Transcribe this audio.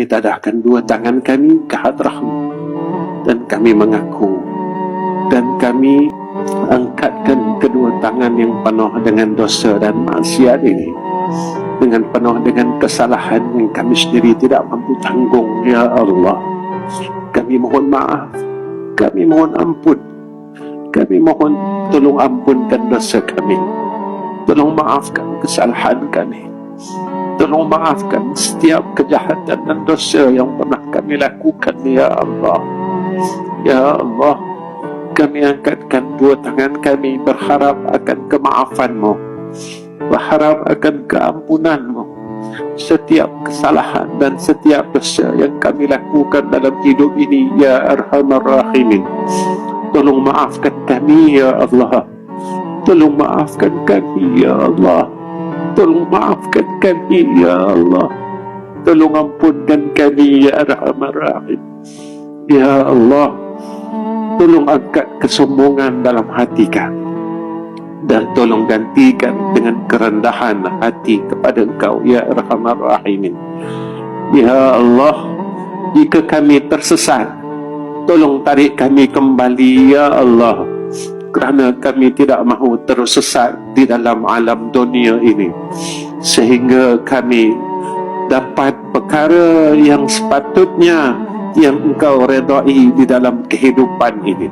kami tadahkan dua tangan kami ke hadrah-Mu, dan kami mengaku, dan kami angkatkan kedua tangan yang penuh dengan dosa dan maksiat ini, dengan penuh dengan kesalahan yang kami sendiri tidak mampu tanggung. Ya Allah, kami mohon maaf, kami mohon ampun, kami mohon tolong ampunkan dosa kami, tolong maafkan kesalahan kami, tolong maafkan setiap kejahatan dan dosa yang pernah kami lakukan. Ya Allah, Ya Allah, kami angkatkan dua tangan kami berharap akan kemaafan-Mu, berharap akan keampunan-Mu. Setiap kesalahan dan setiap dosa yang kami lakukan dalam hidup ini, Ya Arhamar Rahimin, tolong maafkan kami. Ya Allah, tolong maafkan kami. Ya Allah, tolong maafkan kami. Ya Allah, tolong ampunkan kami. Ya Arhamar Rahim. Ya Allah, tolong angkat kesombongan dalam hati kami, dan tolong gantikan dengan kerendahan hati kepada Engkau, Ya Arhamar Rahimin. Ya Allah, jika kami tersesat, tolong tarik kami kembali. Ya Allah, kerana kami tidak mahu tersesat di dalam alam dunia ini, sehingga kami dapat perkara yang sepatutnya yang Engkau redai di dalam kehidupan ini.